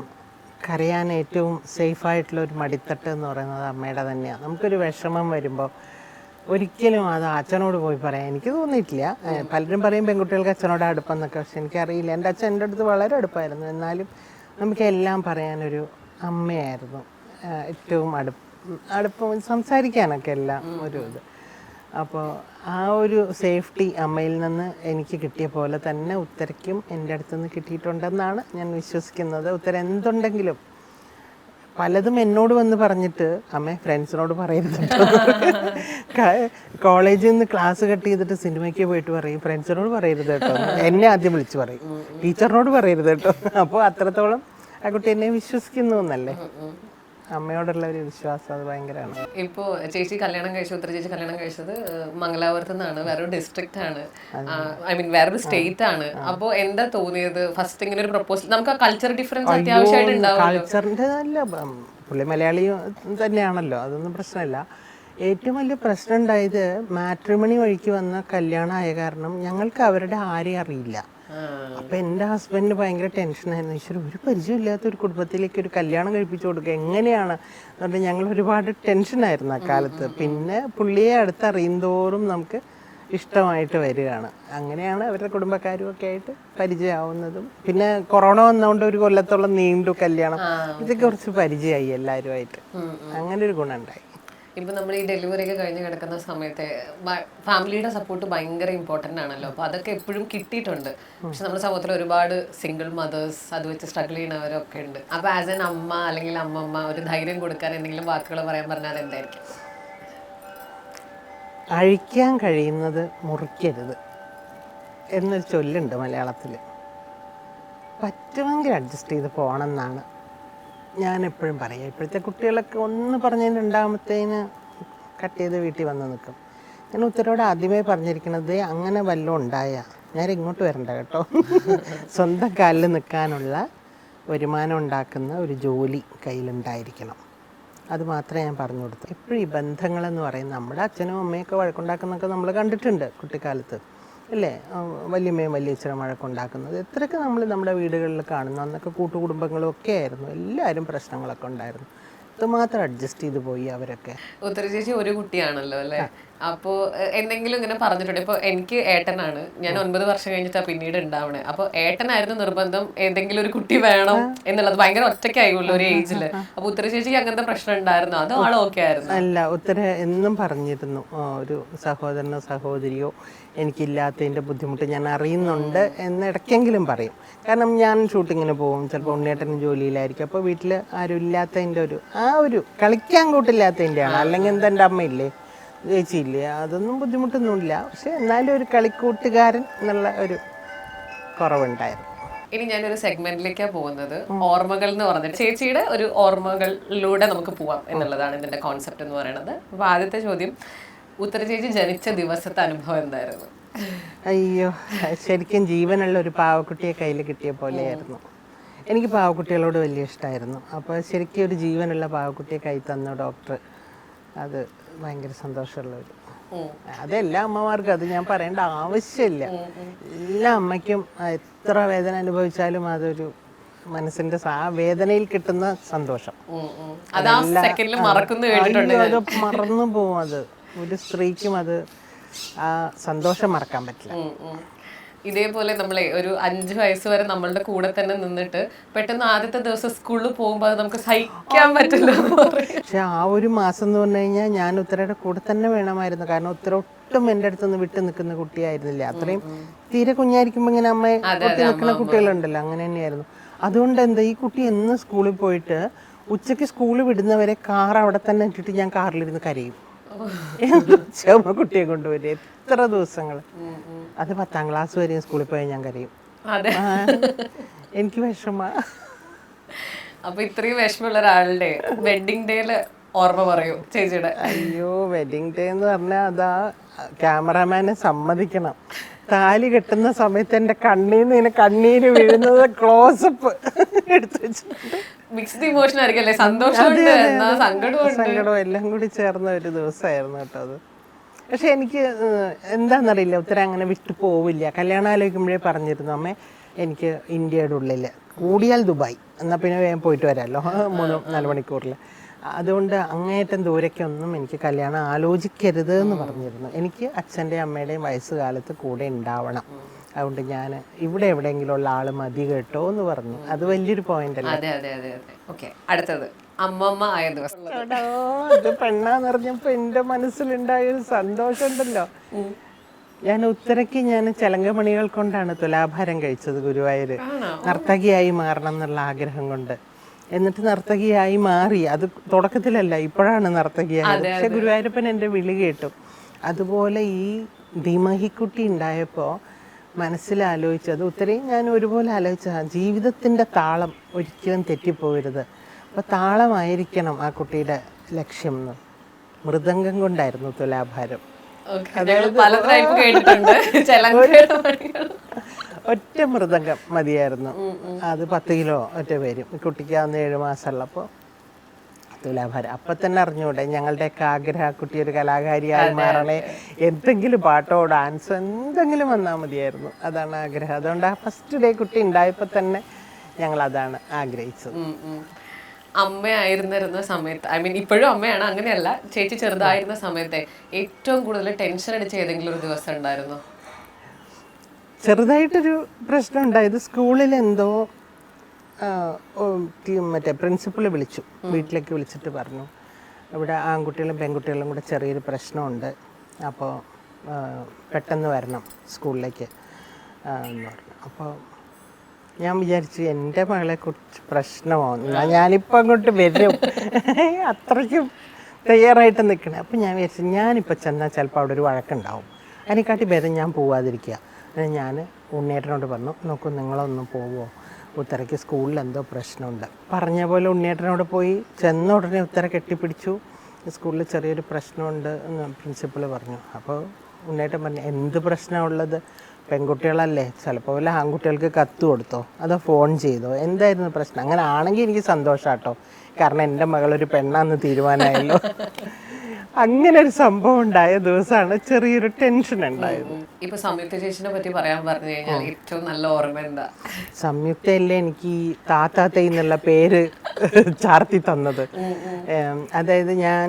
കരയാൻ ഏറ്റവും സേഫായിട്ടുള്ള ഒരു മടിത്തട്ട് എന്ന് പറയുന്നത് അമ്മയുടെ തന്നെയാണ്. നമുക്കൊരു വിഷമം വരുമ്പോൾ ഒരിക്കലും അത് അച്ഛനോട് പോയി പറയാൻ എനിക്ക് തോന്നിയിട്ടില്ല. പലരും പറയും പെൺകുട്ടികൾക്ക് അച്ഛനോട് അടുപ്പെന്നൊക്കെ, പക്ഷെ എനിക്കറിയില്ല. എൻ്റെ അച്ഛൻ എൻ്റെ അടുത്ത് വളരെ അടുപ്പായിരുന്നു. എന്നാലും നമുക്കെല്ലാം പറയാനൊരു അമ്മയായിരുന്നു ഏറ്റവും അടുപ്പം, സംസാരിക്കാനൊക്കെ എല്ലാം ഒരു ഇത്. അപ്പോൾ ആ ഒരു സേഫ്റ്റി അമ്മയിൽ നിന്ന് എനിക്ക് കിട്ടിയ പോലെ തന്നെ ഉത്തരയ്ക്കും എൻ്റെ അടുത്ത് നിന്ന് കിട്ടിയിട്ടുണ്ടെന്നാണ് ഞാൻ വിശ്വസിക്കുന്നത്. ഉത്തര എന്തുണ്ടെങ്കിലും പലതും എന്നോട് വന്ന് പറഞ്ഞിട്ട്, അമ്മേ ഫ്രണ്ട്സിനോട് പറയരുത് കേട്ടോ, കോളേജിൽ നിന്ന് ക്ലാസ് കട്ട് ചെയ്തിട്ട് സിനിമയ്ക്ക് പോയിട്ട് പറയും ഫ്രണ്ട്സിനോട് പറയരുത് കേട്ടോ, എന്നെ ആദ്യം വിളിച്ച് പറയും, ടീച്ചറിനോട് പറയരുത് കേട്ടോ. അപ്പോൾ അത്രത്തോളം ആ കുട്ടി എന്നെ വിശ്വസിക്കുന്നു എന്നല്ലേ. അമ്മയോടുള്ള ഒരു വിശ്വാസം അത് ഭയങ്കരമാണ്. ഇപ്പോ ചേച്ചി കല്യാണം കഴിച്ചത്, ഉത്തര ചേച്ചി കല്യാണം കഴിച്ചത് മംഗലാപുരത്ത് നിന്നാണ്, വേറൊരു ഡിസ്ട്രിക്റ്റ് ആണ്, ഐ മീൻ വേറൊരു സ്റ്റേറ്റ് ആണ്. അപ്പൊ എന്താ തോന്നിയത് ഫസ്റ്റ് ഇങ്ങനെ ഒരു പ്രപ്പോസൽ? നമുക്ക് ആ കൾച്ചർ ഡിഫറൻസ് അത്യാവശ്യമായിട്ട് ഉണ്ടാവും. കൾച്ചറിന്റെ നല്ല, പുള്ളി മലയാളി തന്നെയാണല്ലോ, അതൊന്നും പ്രശ്നമില്ല. ഏറ്റവും വലിയ പ്രശ്നം ഉണ്ടായത് മാട്രിമണി വഴിക്ക് വന്ന കല്യാണമായ കാരണം ഞങ്ങൾക്ക് അവരുടെ ആരെയും അറിയില്ല. അപ്പൊ എൻ്റെ ഹസ്ബൻഡിന് ഭയങ്കര ടെൻഷനായിരുന്നു. ഈശ്വര, ഒരു പരിചയമില്ലാത്ത ഒരു കുടുംബത്തിലേക്ക് ഒരു കല്യാണം കഴിപ്പിച്ചു കൊടുക്കുക എങ്ങനെയാണ് എന്നിട്ട് ഞങ്ങൾ ഒരുപാട് ടെൻഷനായിരുന്നു ആ കാലത്ത്. പിന്നെ പുള്ളിയെ അടുത്തറിയുന്തോറും നമുക്ക് ഇഷ്ടമായിട്ട് വരികയാണ്. അങ്ങനെയാണ് അവരുടെ കുടുംബക്കാരും ഒക്കെ ആയിട്ട് പരിചയമാവുന്നതും. പിന്നെ കൊറോണ വന്നതുകൊണ്ട് ഒരു കൊല്ലത്തോളം നീണ്ടു കല്യാണം. ഇതൊക്കെ കുറച്ച് പരിചയമായി എല്ലാവരുമായിട്ട്. അങ്ങനെ ഒരു ഗുണം ഉണ്ടായി. ഇപ്പൊ നമ്മൾ ഈ ഡെലിവറി ഒക്കെ കഴിഞ്ഞ് കിടക്കുന്ന സമയത്ത് ഫാമിലിയുടെ സപ്പോർട്ട് ഭയങ്കര ഇമ്പോർട്ടന്റ് ആണല്ലോ. അപ്പൊ അതൊക്കെ എപ്പോഴും കിട്ടിയിട്ടുണ്ട്. പക്ഷെ നമ്മുടെ സമൂഹത്തിൽ ഒരുപാട് സിംഗിൾ മദേഴ്സ് അത് വെച്ച് സ്ട്രഗിൾ ചെയ്യുന്നവരൊക്കെ ഉണ്ട്. അപ്പൊ ആസ് എൻ അമ്മ അല്ലെങ്കിൽ അമ്മമ്മ ഒരു ധൈര്യം കൊടുക്കാൻ എന്തെങ്കിലും വാക്കുകൾ പറയാൻ പറഞ്ഞാൽ എന്തായിരിക്കും? അഴിക്കാൻ കഴിയുന്നത് മുറിക്കരുത് എന്നൊരു ചൊല്ലുണ്ട് മലയാളത്തിൽ. പറ്റുമെങ്കിൽ അഡ്ജസ്റ്റ് ചെയ്ത് പോകണം എന്നാണ് ഞാനെപ്പോഴും പറയാം. ഇപ്പോഴത്തെ കുട്ടികളൊക്കെ ഒന്ന് പറഞ്ഞതിന് 2ാമത്തേന് കട്ട് ചെയ്ത് വീട്ടിൽ വന്ന് നിൽക്കും. ഞാൻ ഉത്തരോട് ആദ്യമേ പറഞ്ഞിരിക്കുന്നത്, അങ്ങനെ വല്ലതും ഉണ്ടായാൽ ഞാൻ ഇങ്ങോട്ട് വരണ്ട കേട്ടോ. സ്വന്തം കാലിൽ നിൽക്കാനുള്ള വരുമാനം ഉണ്ടാക്കുന്ന ഒരു ജോലി കയ്യിലുണ്ടായിരിക്കണം. അത് മാത്രമേ ഞാൻ പറഞ്ഞു കൊടുത്തു. എപ്പോഴും ഈ ബന്ധങ്ങളെന്ന് പറയുന്നത്, നമ്മുടെ അച്ഛനും അമ്മയൊക്കെ വഴക്കുണ്ടാക്കുന്നതൊക്കെ നമ്മൾ കണ്ടിട്ടുണ്ട് കുട്ടിക്കാലത്ത് അല്ലേ. വല്യമ്മയും വലിയച്ഛനും വഴക്കുണ്ടാക്കുന്നത് എത്രയൊക്കെ നമ്മൾ നമ്മുടെ വീടുകളിൽ കാണുന്നു. അന്നൊക്കെ കൂട്ടുകുടുംബങ്ങളും ഒക്കെ ആയിരുന്നു, എല്ലാവരും പ്രശ്നങ്ങളൊക്കെ ഉണ്ടായിരുന്നു. അതുമാത്രം അഡ്ജസ്റ്റ് ചെയ്ത് പോയി അവരൊക്കെ. ഉത്തര ചേച്ചി ഒരു കുട്ടിയാണല്ലോ അല്ലേ? അപ്പോ എന്തെങ്കിലും ഇങ്ങനെ പറഞ്ഞിട്ടുണ്ട്? ഇപ്പൊ എനിക്ക് ഏട്ടനാണ്, ഞാൻ 9 വർഷം കഴിഞ്ഞിട്ടാ പിന്നീട് ഉണ്ടാവണേ. അപ്പൊ ഏട്ടനായിരുന്നു നിർബന്ധം, ഏതെങ്കിലും ഒരു കുട്ടി വേണം എന്നുള്ളത്. ഭയങ്കര ഒറ്റയ്ക്കായുള്ള ഒരു ഏജില്. അപ്പൊ ഉത്തര ചേച്ചിക്ക് അങ്ങനത്തെ പ്രശ്നം ഉണ്ടായിരുന്നോ, അതോ ആളോ ഒക്കെ ആയിരുന്നു? അല്ല, ഉത്തര എന്നും പറഞ്ഞിരുന്നു, ഒരു സഹോദരനോ സഹോദരിയോ എനിക്കില്ലാത്തതിൻ്റെ ബുദ്ധിമുട്ട് ഞാൻ അറിയുന്നുണ്ട് എന്ന് ഇടയ്ക്കെങ്കിലും പറയും. കാരണം ഞാൻ ഷൂട്ടിങ്ങിന് പോകും, ചിലപ്പോൾ ഉണ്ണിയേട്ടനും ജോലിയിലായിരിക്കും. അപ്പോൾ വീട്ടിൽ ആരും ഇല്ലാത്തതിൻ്റെ ഒരു കളിക്കാൻ കൂട്ടില്ലാത്തതിൻ്റെയാണ്. അല്ലെങ്കിൽ എന്താ എൻ്റെ അമ്മയില്ലേ, ചേച്ചിയില്ലേ, അതൊന്നും ബുദ്ധിമുട്ടൊന്നുമില്ല. പക്ഷെ എന്നാലും ഒരു കളിക്കൂട്ടുകാരൻ എന്നുള്ള ഒരു കുറവുണ്ടായിരുന്നു. ഇനി ഞാനൊരു സെഗ്മെന്റിലേക്കാണ് പോകുന്നത്, ഓർമ്മകൾ എന്ന് പറഞ്ഞിട്ട്. ചേച്ചിയുടെ ഒരു ഓർമ്മകളിലൂടെ നമുക്ക് പോവാം എന്നുള്ളതാണ് ഇതിന്റെ കോൺസെപ്റ്റ് എന്ന് പറയുന്നത്. അപ്പൊ ആദ്യത്തെ ചോദ്യം, ഉത്തര ചേച്ചി ജനിച്ച ദിവസത്തെ അനുഭവം എന്തായിരുന്നു? അയ്യോ, ശരിക്കും ജീവനുള്ള ഒരു പാവക്കുട്ടിയെ കയ്യിൽ കിട്ടിയ പോലെയായിരുന്നു. എനിക്ക് പാവക്കുട്ടികളോട് വലിയ ഇഷ്ടമായിരുന്നു. അപ്പോൾ ശരിക്കും ഒരു ജീവനുള്ള പാവക്കുട്ടിയെ കൈ തന്ന ഡോക്ടർ, അത് ഭയങ്കര സന്തോഷമുള്ളൊരു, അതെല്ലാ അമ്മമാർക്കും, അത് ഞാൻ പറയേണ്ട ആവശ്യമില്ല. എല്ലാ അമ്മയ്ക്കും എത്ര വേദന അനുഭവിച്ചാലും അതൊരു മനസ്സിന്റെ ആ വേദനയിൽ കിട്ടുന്ന സന്തോഷം അത് മറന്നു പോവും. അത് ഒരു സ്ത്രീക്കും അത് ആ സന്തോഷം മറക്കാൻ പറ്റില്ല. ഇതേപോലെ നമ്മളെ ഒരു 5 വയസ്സ് വരെ നമ്മളുടെ കൂടെ തന്നെ നിന്നിട്ട് പെട്ടെന്ന് ആദ്യത്തെ ദിവസം സ്കൂളിൽ പോകുമ്പോൾ അത് നമുക്ക് സഹിക്കാൻ പറ്റില്ല എന്ന് പറയും. പക്ഷെ ആ ഒരു മാസം എന്ന് പറഞ്ഞു കഴിഞ്ഞാൽ ഞാൻ ഉത്തരയുടെ കൂടെ തന്നെ വേണമായിരുന്നു. കാരണം ഉത്തര ഒട്ടും എൻ്റെ അടുത്തൊന്ന് വിട്ടു നിൽക്കുന്ന കുട്ടിയായിരുന്നില്ല. അത്രയും തീരെ കുഞ്ഞായിരിക്കുമ്പോൾ ഇങ്ങനെ അമ്മയെ ഒട്ടി നിൽക്കുന്ന കുട്ടികളുണ്ടല്ലോ, അങ്ങനെ തന്നെയായിരുന്നു. അതുകൊണ്ട് എന്താ, ഈ കുട്ടി എന്ന് സ്കൂളിൽ പോയിട്ട് ഉച്ചയ്ക്ക് സ്കൂളിൽ വിടുന്നവരെ കാർ അവിടെ തന്നെ ഇട്ടിട്ട് ഞാൻ കാറിലിരുന്ന് കരയും. ചുമ കുട്ടിയെ കൊണ്ടുവരും എത്ര ദിവസങ്ങൾ. അത് 10ാം ക്ലാസ് വരെയും സ്കൂളിൽ പോയാൽ ഞാൻ കരയും. എനിക്ക് വിഷമ. അപ്പൊ ഇത്രയും വിഷമമുള്ള ഒരാളുടെ വെഡിങ് ഡേയില് ഓർമ്മ പറയൂ ചേച്ചിയുടെ. അയ്യോ, വെഡിങ് ഡേ എന്ന് പറഞ്ഞാൽ അതാ ക്യാമറാമാനെ സമ്മതിക്കണം. താലി കെട്ടുന്ന സമയത്ത് എൻ്റെ കണ്ണീന്ന് ഇങ്ങനെ കണ്ണീര് വീഴുന്നത് ക്ലോസപ്പ് എടുത്തു വെച്ചിട്ടുണ്ട്. മിക്സ്ഡ് ഇമോഷൻ ആയിരിക്കും, സങ്കടവും എല്ലാം കൂടി ചേർന്ന ഒരു ദിവസമായിരുന്നു കേട്ടോ അത്. പക്ഷെ എനിക്ക് എന്താണെന്നറിയില്ല, ഉത്തരം അങ്ങനെ വിട്ടു പോവില്ല. കല്യാണം ആലോചിക്കുമ്പോഴേ പറഞ്ഞിരുന്നു, അമ്മേ എനിക്ക് ഇന്ത്യയുടെ ഉള്ളിൽ കൂടിയാൽ ദുബായ്, എന്നാൽ പിന്നെ വേഗം പോയിട്ട് വരാമല്ലോ 3-4 മണിക്കൂറിൽ. അതുകൊണ്ട് അങ്ങേയറ്റം ദൂരേക്കൊന്നും എനിക്ക് കല്യാണം ആലോചിക്കരുത് എന്ന് പറഞ്ഞിരുന്നു. എനിക്ക് അച്ഛൻ്റെയും അമ്മയുടെയും വയസ്സുകാലത്ത് കൂടെ ഉണ്ടാവണം. അതുകൊണ്ട് ഞാൻ ഇവിടെ എവിടെയെങ്കിലും ഉള്ള ആള് മതി കേട്ടോ എന്ന് പറഞ്ഞു. അത് വലിയൊരു പോയിന്റ് അല്ലേ. അടുത്തത് അമ്മമ്മ ആയ ദിവസം. അത് പെണ്ണാന്ന് പറഞ്ഞപ്പോ എന്റെ മനസ്സിലുണ്ടായ ഒരു സന്തോഷം ഉണ്ടല്ലോ. ഞാൻ ഉത്തരയ്ക്ക് ചലങ്കമണികൾ കൊണ്ടാണ് തുലാഭാരം കഴിച്ചത് ഗുരുവായൂര്. നർത്തകിയായി മാറണം എന്നുള്ള ആഗ്രഹം കൊണ്ട്. എന്നിട്ട് നർത്തകിയായി മാറി. അത് തുടക്കത്തിലല്ല, ഇപ്പോഴാണ് നർത്തകിയായത്. പക്ഷെ ഗുരുവായൂരപ്പൻ എൻ്റെ വിളി കേട്ടു. അതുപോലെ ഈ ധീമഹിക്കുട്ടി ഉണ്ടായപ്പോൾ മനസ്സിലാലോചിച്ചത്, ഉത്തരയും ഞാൻ ഒരുപോലെ ആലോചിച്ച, ജീവിതത്തിൻ്റെ താളം ഒരിക്കലും തെറ്റിപ്പോകരുത്. അപ്പോൾ താളമായിരിക്കണം ആ കുട്ടിയുടെ ലക്ഷ്യം എന്ന്. മൃദംഗം കൊണ്ടായിരുന്നു തുലാഭാരം. ഒറ്റ മൃദംഗം മതിയായിരുന്നു. അത് 10 കിലോ ഒറ്റ വരും. കുട്ടിക്ക് അന്ന് 7 മാസമുള്ളപ്പോൾ തുലാഭാരം. അപ്പം തന്നെ അറിഞ്ഞൂടെ ഞങ്ങളുടെയൊക്കെ ആഗ്രഹം, കുട്ടി ഒരു കലാകാരിയായി മാറണേ, എന്തെങ്കിലും പാട്ടോ ഡാൻസോ എന്തെങ്കിലും വന്നാൽ മതിയായിരുന്നു. അതാണ് ആഗ്രഹം. അതുകൊണ്ട് ആ ഫസ്റ്റ് ഡേ കുട്ടി ഉണ്ടായപ്പോൾ തന്നെ ഞങ്ങൾ അതാണ് ആഗ്രഹിച്ചത്. അമ്മയായിരുന്നിരുന്ന സമയത്ത്, ഐ മീൻ ഇപ്പോഴും അമ്മയാണ്, അങ്ങനെയല്ല, ചേച്ചി ചെറുതായിരുന്ന സമയത്തെ ഏറ്റവും കൂടുതൽ ടെൻഷൻ അടിച്ച ഏതെങ്കിലും ഒരു ദിവസം ഉണ്ടായിരുന്നോ? ചെറുതായിട്ടൊരു പ്രശ്നം ഉണ്ടായത്, സ്കൂളിൽ എന്തോ മറ്റേ പ്രിൻസിപ്പൾ വിളിച്ചു, വീട്ടിലേക്ക് വിളിച്ചിട്ട് പറഞ്ഞു, ഇവിടെ ആൺകുട്ടികളും പെൺകുട്ടികളും കൂടെ ചെറിയൊരു പ്രശ്നമുണ്ട്, അപ്പോൾ പെട്ടെന്ന് വരണം സ്കൂളിലേക്ക് എന്ന് പറഞ്ഞു. അപ്പോൾ ഞാൻ വിചാരിച്ചു എൻ്റെ മകളെക്കുറിച്ച് പ്രശ്നമോ, ഞാനിപ്പോൾ അങ്ങോട്ട് വരും, അത്രയ്ക്കും തയ്യാറായിട്ട് നിൽക്കണേ. അപ്പോൾ ഞാൻ വിചാരിച്ചു ഞാനിപ്പോൾ ചെന്നാൽ ചിലപ്പോൾ അവിടെ ഒരു വഴക്കുണ്ടാവും, അതിനെക്കാട്ടി ഭേദം ഞാൻ പോവാതിരിക്കുക. ഞാൻ ഉണ്ണിയേട്ടനോട് പറഞ്ഞു, നോക്കൂ നിങ്ങളൊന്നും പോവോ, ഉത്തരയ്ക്ക് സ്കൂളിൽ എന്തോ പ്രശ്നമുണ്ട്. പറഞ്ഞ പോലെ ഉണ്ണിയേട്ടനോട് പോയി. ചെന്ന ഉടനെ ഉത്തര കെട്ടിപ്പിടിച്ചു, സ്കൂളിൽ ചെറിയൊരു പ്രശ്നമുണ്ട് എന്ന് പ്രിൻസിപ്പൾ പറഞ്ഞു. അപ്പോൾ ഉണ്ണിയേട്ടൻ പറഞ്ഞു, എന്ത് പ്രശ്നമുള്ളത്, പെൺകുട്ടികളല്ലേ, ചിലപ്പോൾ വല്ല ആൺകുട്ടികൾക്ക് കത്ത് കൊടുത്തോ അതോ ഫോൺ ചെയ്തോ, എന്തായിരുന്നു പ്രശ്നം? അങ്ങനെ ആണെങ്കിൽ എനിക്ക് സന്തോഷാട്ടോ, കാരണം എൻ്റെ മകളൊരു പെണ്ണാന്ന് തീരുമാനമായല്ലോ. അങ്ങനെ ഒരു സംഭവം ഉണ്ടായ ദിവസമാണ് ചെറിയൊരു ടെൻഷൻ ഉണ്ടായത്. ഇപ്പൊ സംയുക്ത ചേച്ചിനെ പറ്റി പറയാൻ പറഞ്ഞു കഴിഞ്ഞാൽ ഏറ്റവും നല്ല ഓർമ്മ എന്താ? സംയുക്തയല്ലേ എനിക്ക് ഈ താത്താത്ത എന്നുള്ള പേര് ചാർത്തി തന്നത്. അതായത് ഞാൻ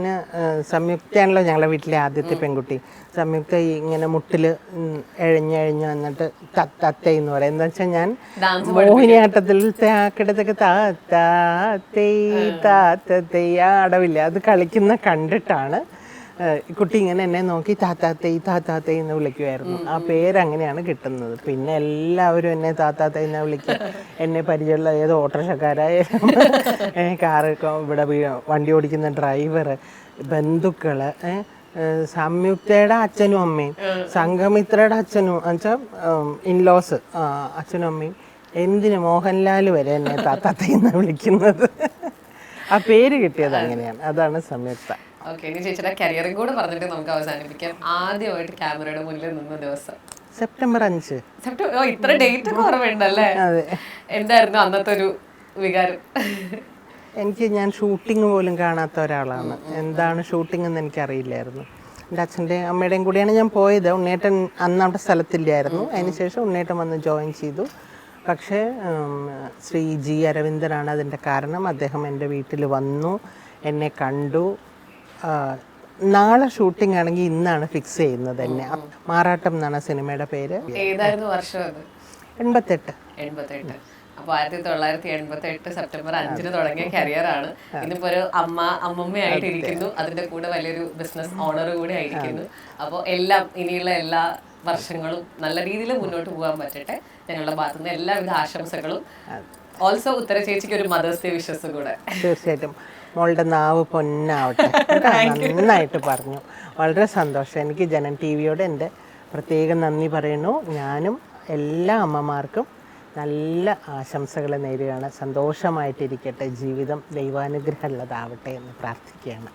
സംയുക്തയാണല്ലോ ഞങ്ങളുടെ വീട്ടിലെ ആദ്യത്തെ പെൺകുട്ടി. സംയുക്ത ഇങ്ങനെ മുട്ടിൽ എഴഞ്ഞെഴഞ്ഞ് വന്നിട്ട് തത്തേ എന്ന് പറയും. എന്താ വെച്ചാൽ ഞാൻ മോഹിനിയാട്ടത്തിൽ കിടത്തൊക്കെ താത്തേ താത്തേ ആ അടവില്ല, അത് കളിക്കുന്ന കണ്ടിട്ടാണ് കുട്ടി ഇങ്ങനെ എന്നെ നോക്കി താത്താത്തേ താത്താത്തേ എന്ന് വിളിക്കുമായിരുന്നു. ആ പേരങ്ങനെയാണ് കിട്ടുന്നത്. പിന്നെ എല്ലാവരും എന്നെ താത്താത്തേ എന്ന് വിളിക്കും. എന്നെ പരിചയമുള്ള ഏത് ഓട്ടോറിക്ഷക്കാരായാലും കാറ് ഇവിടെ വണ്ടി ഓടിക്കുന്ന ഡ്രൈവർ, ബന്ധുക്കൾ, സംയുക്തയുടെ അച്ഛനും അമ്മയും, സംഘമിത്രയുടെ അച്ഛനും എന്നുവെച്ചാൽ ഇൻലോസ് അച്ഛനും അമ്മയും, എന്തിന് മോഹൻലാൽ വരെ എന്നെ താത്താത്തേ എന്ന് വിളിക്കുന്നത്. ആ പേര് കിട്ടിയത് അങ്ങനെയാണ്. അതാണ് സംയുക്ത. ഇനി ചേച്ചിയുടെ കരിയറും കൂടെ പറഞ്ഞിട്ട് നമുക്ക് അവസാനിപ്പിക്കാം. ആദ്യമായിട്ട് ക്യാമറയുടെ മുന്നിൽ നിന്ന ദിവസം സെപ്റ്റംബർ 5. ഇത്ര ഡേറ്റ് ഒക്കെ ഓർമ്മയുണ്ടല്ലേ? എന്തായിരുന്നു അന്നത്തെ ഒരു വികാരം? ഞാൻ ഷൂട്ടിങ് പോലും കാണാത്ത ഒരാളാണ്. എന്താണ് ഷൂട്ടിംഗ് എന്ന് എനിക്കറിയില്ലായിരുന്നു. എൻ്റെ അച്ഛൻ്റെയും അമ്മയുടെയും കൂടിയാണ് ഞാൻ പോയത്. ഉണ്ണേട്ടൻ അന്ന് അവിടെ സ്ഥലത്തില്ലായിരുന്നു. അതിനുശേഷം ഉണ്ണേട്ടൻ വന്ന് ജോയിൻ ചെയ്തു. പക്ഷേ ശ്രീ ജി അരവിന്ദനാണ് അതിൻ്റെ കാരണം. അദ്ദേഹം എൻ്റെ വീട്ടിൽ വന്നു, എന്നെ കണ്ടു. നാളെ ഷൂട്ടിംഗ് ആണെങ്കിൽ ഇന്നാണ് ഫിക്സ് ചെയ്യുന്നത് തന്നെ. മാറാട്ടം എന്നാണ് സിനിമയുടെ പേര്. ഏതായിരുന്നു വർഷം അത്? 88. 88. അപ്പൊ 1988 സെപ്റ്റംബർ 5 തുടങ്ങിയ കരിയറാണ്. ഇന്നിപ്പോ ഒരു അമ്മമ്മയായിട്ടിരിക്കുന്നു, അതിന്റെ കൂടെ വലിയൊരു ബിസിനസ് ഓണർ കൂടെ ആയിരിക്കുന്നു. അപ്പോൾ എല്ലാം ഇനിയുള്ള എല്ലാ വർഷങ്ങളും നല്ല രീതിയിൽ മുന്നോട്ട് പോകാൻ പറ്റട്ടെ. ഞങ്ങളുടെ ഭാഗത്തുനിന്ന് എല്ലാവിധ ആശംസകളും. ഓൾസോ ഉത്തര ചേച്ചിക്ക് ഒരു മദേഴ്സ് ഡേ വിഷസ് കൂടെ. തീർച്ചയായിട്ടും. മോളുടെ നാവ് പൊന്നാവട്ടെ. നന്നായിട്ട് പറഞ്ഞു, വളരെ സന്തോഷം. എനിക്ക് ജനം ടി വിയോട് എൻ്റെ പ്രത്യേകം നന്ദി പറയുന്നു. ഞാനും എല്ലാ അമ്മമാർക്കും നല്ല ആശംസകൾ നേരുകയാണ്. സന്തോഷമായിട്ടിരിക്കട്ടെ, ജീവിതം ദൈവാനുഗ്രഹമുള്ളതാവട്ടെ എന്ന് പ്രാർത്ഥിക്കുകയാണ്.